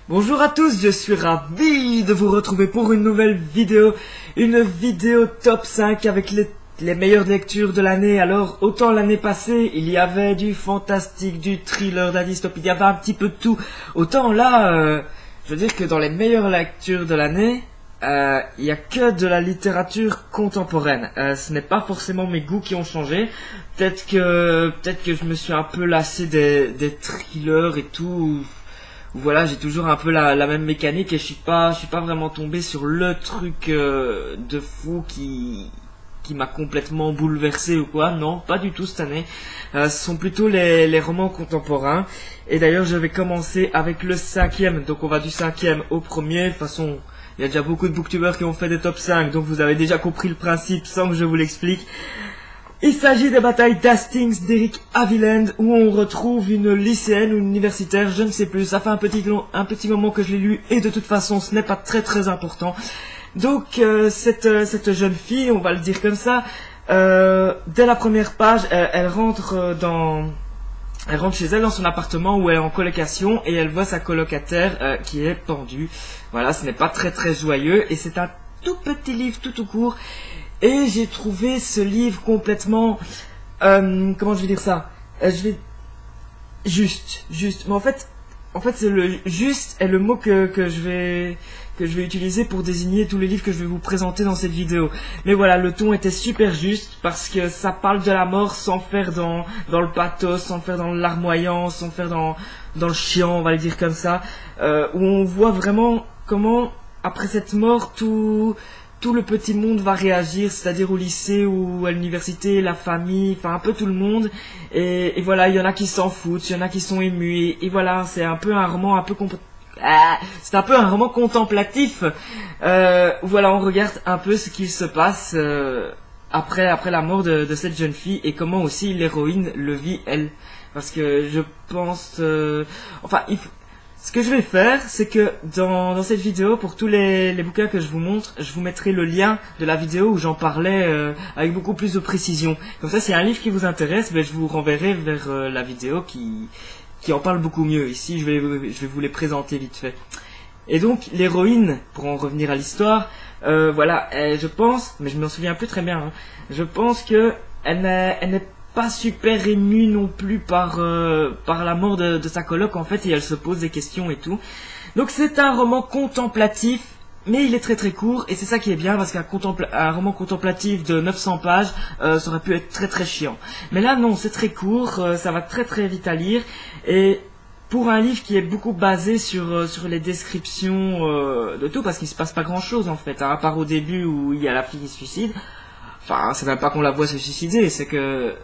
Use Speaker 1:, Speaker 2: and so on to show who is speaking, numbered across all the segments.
Speaker 1: Bonjour à tous, je suis ravi de vous retrouver pour une nouvelle vidéo, une vidéo top 5 avec les meilleures lectures de l'année. Alors, autant l'année passée, il y avait du fantastique, du thriller, de la dystopie, il y avait un petit peu de tout. Autant là, je veux dire que dans les meilleures lectures de l'année, il y a que de la littérature contemporaine. Ce n'est pas forcément mes goûts qui ont changé. Peut-être que je me suis un peu lassé des thrillers et tout. Voilà, j'ai toujours un peu la même mécanique et je suis pas vraiment tombé sur le truc de fou qui m'a complètement bouleversé ou quoi. Non, pas du tout cette année. Ce sont plutôt les romans contemporains. Et d'ailleurs, je vais commencer avec le 5e. Donc on va du 5e au premier. De toute façon, il y a déjà beaucoup de booktubers qui ont fait des top 5, donc vous avez déjà compris le principe sans que je vous l'explique. Il s'agit des batailles d'Hastings d'Eric Haviland, où on retrouve une lycéenne ou une universitaire, je ne sais plus, ça fait un petit moment que je l'ai lu, et de toute façon ce n'est pas très important. Donc cette jeune fille, on va le dire comme ça, dès la première page, elle rentre chez elle dans son appartement où elle est en colocation et elle voit sa colocataire qui est pendue. Voilà, ce n'est pas très joyeux et c'est un tout petit livre tout court. Et j'ai trouvé ce livre complètement... comment je vais dire ça, juste. Mais en fait c'est le juste est le mot que je vais utiliser pour désigner tous les livres que je vais vous présenter dans cette vidéo. Mais voilà, le ton était super juste parce que ça parle de la mort sans faire dans le pathos, sans faire dans le larmoyant, sans faire dans le chiant, on va le dire comme ça, où on voit vraiment comment après cette mort tout le petit monde va réagir, c'est-à-dire au lycée ou à l'université, la famille, enfin un peu tout le monde. Et voilà, il y en a qui s'en foutent, il y en a qui sont émus. Et voilà, c'est un peu un roman c'est un peu un roman contemplatif. Voilà, on regarde un peu ce qu'il se passe après la mort de cette jeune fille et comment aussi l'héroïne le vit elle. Parce que je pense... ce que je vais faire, c'est que dans cette vidéo, pour tous les bouquins que je vous montre, je vous mettrai le lien de la vidéo où j'en parlais avec beaucoup plus de précision. Comme ça, si un livre qui vous intéresse, je vous renverrai vers la vidéo qui en parle beaucoup mieux. Ici, je vais vous les présenter vite fait. Et donc, l'héroïne, pour en revenir à l'histoire, voilà, je pense, mais je me souviens plus très bien, hein, je pense que elle n'est pas super émue non plus par la mort de sa coloc en fait, et elle se pose des questions et tout. Donc c'est un roman contemplatif, mais il est très court et c'est ça qui est bien parce qu'un roman contemplatif de 900 pages ça aurait pu être très chiant. Mais là non, c'est très court, ça va très vite à lire et pour un livre qui est beaucoup basé sur les descriptions de tout, parce qu'il se passe pas grand chose en fait, hein, à part au début où il y a la fille qui se suicide. Enfin, c'est même pas qu'on la voit se suicider, c'est que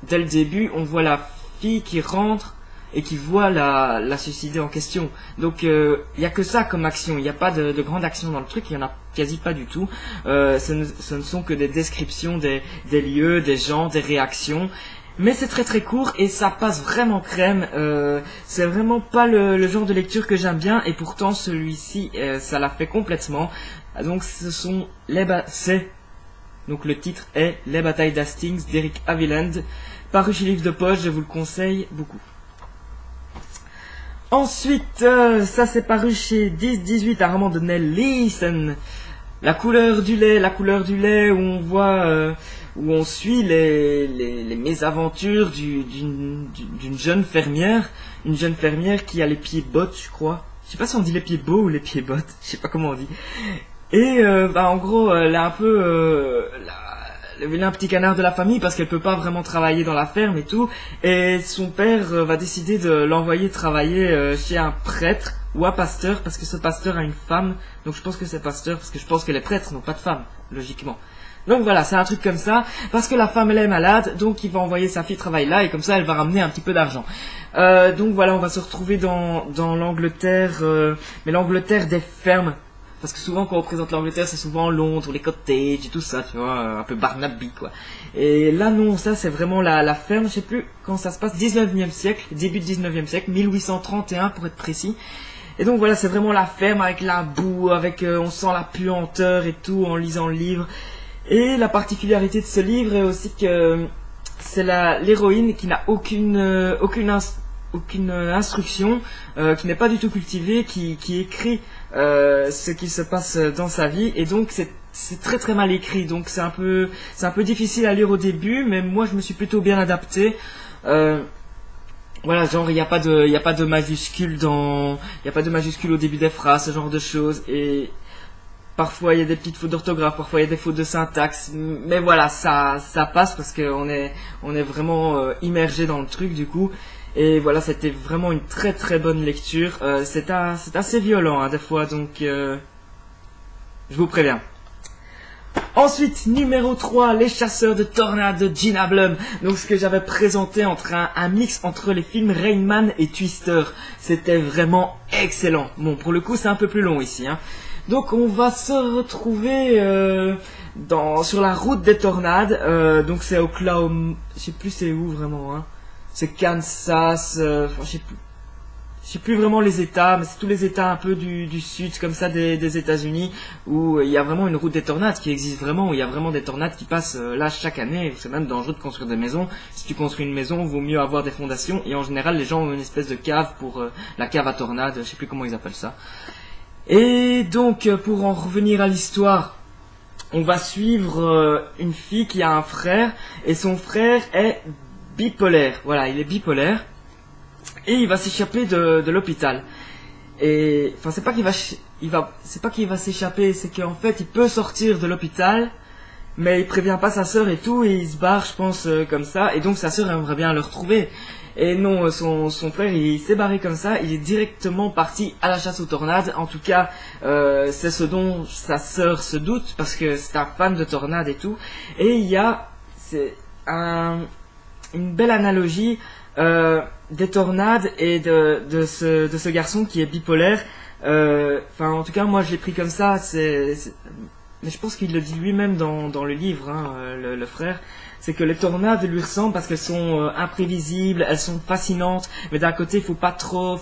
Speaker 1: dès le début, on voit la fille qui rentre et qui voit la suicider en question. Donc, il n'y a que ça comme action. Il n'y a pas de grande action dans le truc. Il n'y en a quasi pas du tout. Ce ne sont que des descriptions des lieux, des gens, des réactions. Mais c'est très court et ça passe vraiment crème. C'est vraiment pas le genre de lecture que j'aime bien. Et pourtant, celui-ci, ça l'a fait complètement. Donc, donc le titre est Les batailles d'Hastings d'Eric Haviland, paru chez Livre de Poche, je vous le conseille beaucoup. Ensuite, ça c'est paru chez 10-18, un roman de Nell Leeson. La couleur du lait où on voit, où on suit les mésaventures d'une jeune fermière, qui a les pieds bottes, je crois. Je sais pas si on dit les pieds beaux ou les pieds bottes, je sais pas comment on dit. Et en gros, elle a un peu le vilain petit canard de la famille parce qu'elle peut pas vraiment travailler dans la ferme et tout. Et son père va décider de l'envoyer travailler chez un prêtre ou un pasteur parce que ce pasteur a une femme. Donc je pense que c'est pasteur parce que je pense que les prêtres n'ont pas de femme, logiquement. Donc voilà, c'est un truc comme ça, parce que la femme elle est malade, donc il va envoyer sa fille travailler là, et comme ça elle va ramener un petit peu d'argent. Donc voilà, on va se retrouver dans l'Angleterre, mais l'Angleterre des fermes. Parce que souvent quand on présente l'Angleterre, c'est souvent Londres, les cottages et tout ça, tu vois, un peu Barnaby quoi. Et là non, ça c'est vraiment la ferme, je sais plus quand ça se passe, 19e siècle, début du 19e siècle, 1831 pour être précis. Et donc voilà, c'est vraiment la ferme avec la boue, avec on sent la puanteur et tout en lisant le livre. Et la particularité de ce livre est aussi que c'est l'héroïne qui n'a aucune aucune instruction, qui n'est pas du tout cultivé, qui écrit ce qui se passe dans sa vie, et donc c'est très très mal écrit, donc c'est un peu difficile à lire au début, mais moi je me suis plutôt bien adapté. Voilà, genre il n'y a pas de majuscule au début des phrases, ce genre de choses, et parfois il y a des petites fautes d'orthographe, parfois il y a des fautes de syntaxe, mais voilà, ça passe parce qu'on est vraiment immergé dans le truc du coup. Et voilà, c'était vraiment une très très bonne lecture. C'est assez violent hein, des fois, donc je vous préviens. Ensuite, numéro 3, Les Chasseurs de Tornades de Gina Blum. Donc ce que j'avais présenté entre un mix entre les films Rain Man et Twister. C'était vraiment excellent. Bon, pour le coup, c'est un peu plus long ici. Hein. Donc on va se retrouver sur la route des tornades. Donc c'est Oklahoma, je sais plus c'est où vraiment. Hein. C'est Kansas, je sais plus vraiment les États, mais c'est tous les États un peu du sud, comme ça, des États-Unis, où il y a vraiment une route des tornades qui existe vraiment, où il y a vraiment des tornades qui passent là chaque année. C'est même dangereux de construire des maisons. Si tu construis une maison, vaut mieux avoir des fondations, et en général, les gens ont une espèce de cave pour la cave à tornades, je sais plus comment ils appellent ça. Et donc, pour en revenir à l'histoire, on va suivre une fille qui a un frère, et son frère est bipolaire. Voilà, il est bipolaire. Et il va s'échapper de l'hôpital. Et enfin, c'est pas qu'il va s'échapper, c'est qu'en fait, il peut sortir de l'hôpital, mais il prévient pas sa sœur et tout, et il se barre, je pense, comme ça. Et donc sa sœur aimerait bien le retrouver. Et non, son frère, il s'est barré comme ça. Il est directement parti à la chasse aux tornades. En tout cas, c'est ce dont sa sœur se doute, parce que c'est un fan de tornades et tout. Et il y a une belle analogie des tornades et de ce garçon qui est bipolaire. Enfin, en tout cas, moi, je l'ai pris comme ça. Mais je pense qu'il le dit lui-même dans le livre, hein, le frère. C'est que les tornades lui ressemblent parce qu'elles sont imprévisibles, elles sont fascinantes. Mais d'un côté, faut pas trop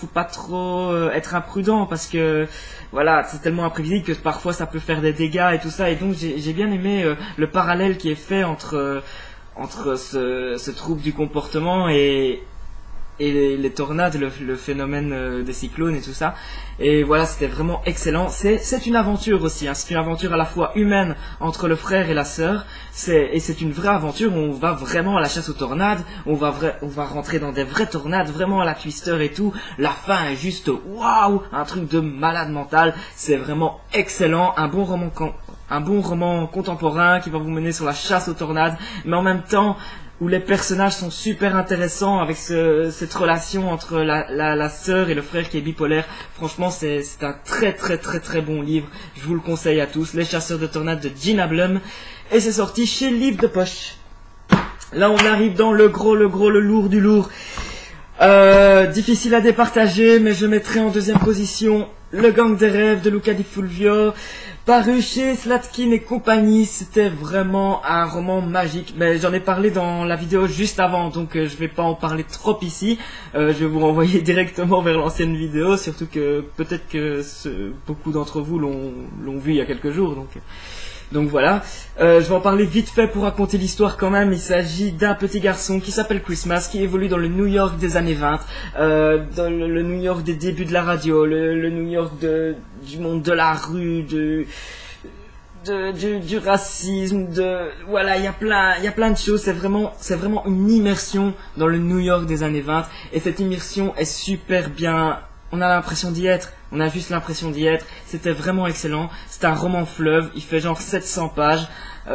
Speaker 1: être imprudent parce que voilà, c'est tellement imprévisible que parfois ça peut faire des dégâts et tout ça. Et donc, j'ai bien aimé le parallèle qui est fait entre ce trouble du comportement et les tornades, le phénomène des cyclones et tout ça. Et voilà, c'était vraiment excellent. C'est une aventure aussi, hein. C'est une aventure à la fois humaine entre le frère et la sœur. Et c'est une vraie aventure où on va vraiment à la chasse aux tornades. On va rentrer dans des vraies tornades, vraiment à la Twister et tout. La fin est juste waouh, un truc de malade mental. C'est vraiment excellent. Un bon roman contemporain qui va vous mener sur la chasse aux tornades, mais en même temps où les personnages sont super intéressants avec cette relation entre la sœur et le frère qui est bipolaire. Franchement, c'est un très très très très bon livre. Je vous le conseille à tous. Les Chasseurs de Tornades de Gina Blum. Et c'est sorti chez Livre de Poche. Là, on arrive dans le lourd du lourd. Difficile à départager, mais je mettrai en deuxième position Le Gang des Rêves de Luca Di Fulvio, paru chez Slatkin et compagnie. C'était vraiment un roman magique, mais j'en ai parlé dans la vidéo juste avant, donc je vais pas en parler trop ici. Je vais vous renvoyer directement vers l'ancienne vidéo, surtout que peut-être que beaucoup d'entre vous l'ont vu il y a quelques jours, donc voilà. Je vais en parler vite fait pour raconter l'histoire quand même. Il s'agit d'un petit garçon qui s'appelle Christmas, qui évolue dans le New York des années 20, dans le New York des débuts de la radio, le New York du monde de la rue, du racisme, voilà, il y a plein de choses. C'est vraiment une immersion dans le New York des années 20, et cette immersion est super bien. On a l'impression d'y être, on a juste l'impression d'y être. C'était vraiment excellent. C'est un roman fleuve, il fait genre 700 pages, où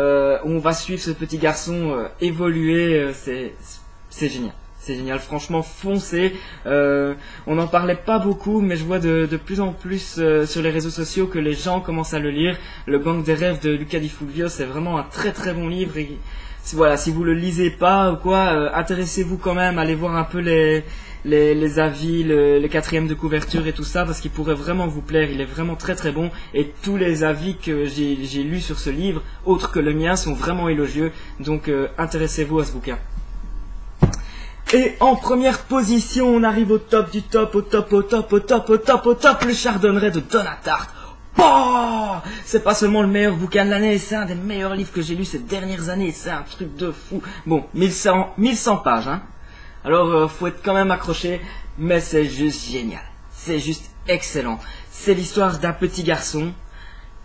Speaker 1: on va suivre ce petit garçon évoluer. C'est génial. C'est génial, franchement, foncez. On n'en parlait pas beaucoup, mais je vois de plus en plus sur les réseaux sociaux que les gens commencent à le lire. Le Gang des Rêves de Luca Di Fulvio, c'est vraiment un très très bon livre. Et voilà, si vous le lisez pas ou quoi, intéressez-vous quand même, allez voir un peu les avis, les quatrièmes de couverture et tout ça, parce qu'il pourrait vraiment vous plaire. Il est vraiment très très bon, et tous les avis que j'ai lus sur ce livre, autres que le mien, sont vraiment élogieux. Donc intéressez-vous à ce bouquin. Et en première position, on arrive au top du top, au top, le Chardonneret de Donna Tartt. Oh, c'est pas seulement le meilleur bouquin de l'année, c'est un des meilleurs livres que j'ai lus ces dernières années, c'est un truc de fou. Bon, 1100 pages, hein. Alors, faut être quand même accroché. mais c'est juste génial. C'est juste excellent. C'est l'histoire d'un petit garçon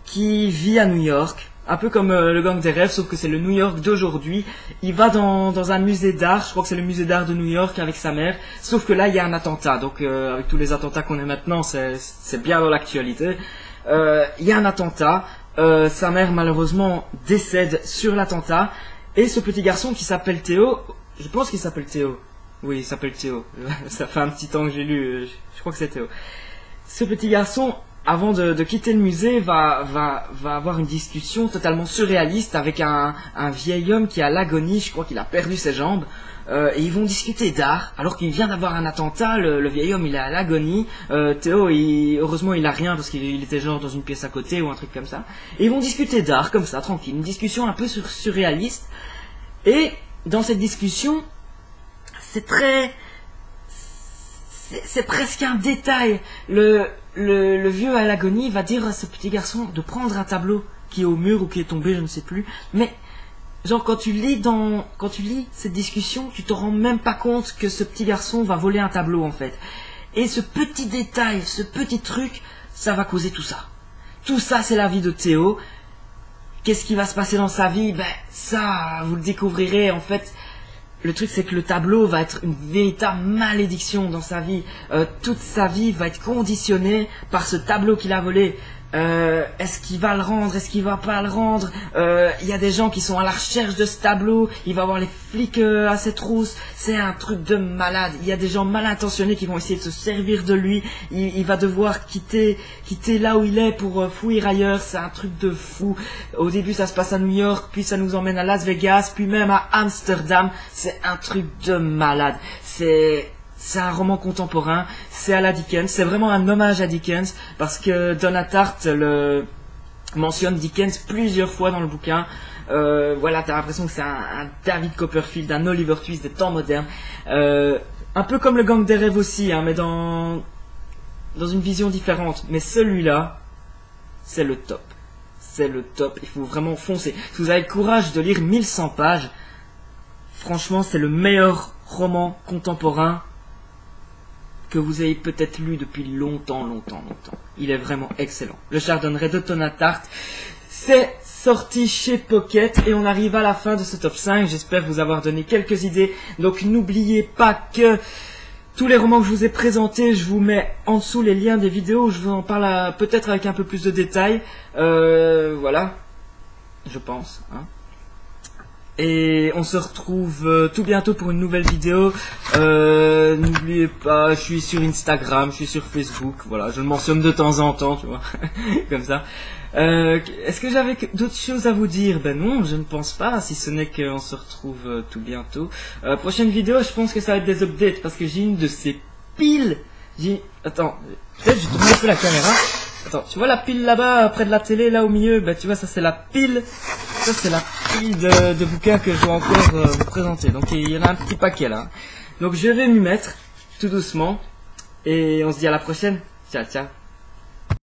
Speaker 1: qui vit à New York, un peu comme le Gang des rêves, sauf que c'est le New York d'aujourd'hui. Il va dans un musée d'art, je crois que c'est le musée d'art de New York avec sa mère, sauf que là il y a un attentat, donc avec tous les attentats qu'on a maintenant, c'est bien dans l'actualité. Il y a un attentat, sa mère malheureusement décède sur l'attentat, et ce petit garçon qui s'appelle Théo, je pense qu'il s'appelle Théo, oui il s'appelle Théo, ça fait un petit temps que j'ai lu, je crois que c'est Théo. Ce petit garçon, avant de quitter le musée, va avoir une discussion totalement surréaliste avec un vieil homme qui est à l'agonie, je crois qu'il a perdu ses jambes, et ils vont discuter d'art, alors qu'il vient d'avoir un attentat, le vieil homme il est à l'agonie, Théo, heureusement il a rien parce qu'il était genre dans une pièce à côté ou un truc comme ça, et ils vont discuter d'art comme ça, tranquille, une discussion un peu surréaliste, et dans cette discussion, c'est presque un détail, le vieux à l'agonie va dire à ce petit garçon de prendre un tableau qui est au mur ou qui est tombé, je ne sais plus. Mais, genre, quand tu lis cette discussion, tu te rends même pas compte que ce petit garçon va voler un tableau, en fait. Et ce petit détail, ce petit truc, ça va causer tout ça. Tout ça, c'est la vie de Théo. Qu'est-ce qui va se passer dans sa vie? Ben, ça, vous le découvrirez, en fait. Le truc, c'est que le tableau va être une véritable malédiction dans sa vie. Toute sa vie va être conditionnée par ce tableau qu'il a volé. Est-ce qu'il va le rendre? Est-ce qu'il va pas le rendre? Il y a des gens qui sont à la recherche de ce tableau. Il va avoir les flics à ses trousses. C'est un truc de malade. Il y a des gens mal intentionnés qui vont essayer de se servir de lui. Il va devoir quitter là où il est pour fuir ailleurs. C'est un truc de fou. Au début, ça se passe à New York, puis ça nous emmène à Las Vegas, puis même à Amsterdam. C'est un truc de malade. C'est un roman contemporain, c'est à la Dickens, c'est vraiment un hommage à Dickens, parce que Donna Tartt mentionne Dickens plusieurs fois dans le bouquin. Voilà, t'as l'impression que c'est un David Copperfield, un Oliver Twist des temps modernes. Un peu comme le Gang des rêves aussi, hein, mais dans une vision différente. Mais celui-là, c'est le top. C'est le top, il faut vraiment foncer. Si vous avez le courage de lire 1100 pages, franchement, c'est le meilleur roman contemporain que vous ayez peut-être lu depuis longtemps. Il est vraiment excellent. Le Chardonneret de Donna Tartt, c'est sorti chez Pocket et on arrive à la fin de ce top 5. J'espère vous avoir donné quelques idées. Donc n'oubliez pas que tous les romans que je vous ai présentés, je vous mets en dessous les liens des vidéos où je vous en parle peut-être avec un peu plus de détails. Voilà, je pense, hein. Et on se retrouve tout bientôt pour une nouvelle vidéo. N'oubliez pas, je suis sur Instagram, je suis sur Facebook, voilà, je le mentionne de temps en temps, tu vois, comme ça. Est-ce que j'avais d'autres choses à vous dire? Ben non, je ne pense pas, si ce n'est qu'on se retrouve tout bientôt. Prochaine vidéo, je pense que ça va être des updates, parce que j'ai une de ces piles. Attends, peut-être je tourne un peu la caméra. Attends, tu vois la pile là-bas, près de la télé, là au milieu? Ben tu vois, ça c'est la pile. Ça c'est la pile de bouquins que je dois encore vous présenter. Donc il y en a un petit paquet là. Donc je vais m'y mettre, tout doucement. Et on se dit à la prochaine. Ciao, ciao.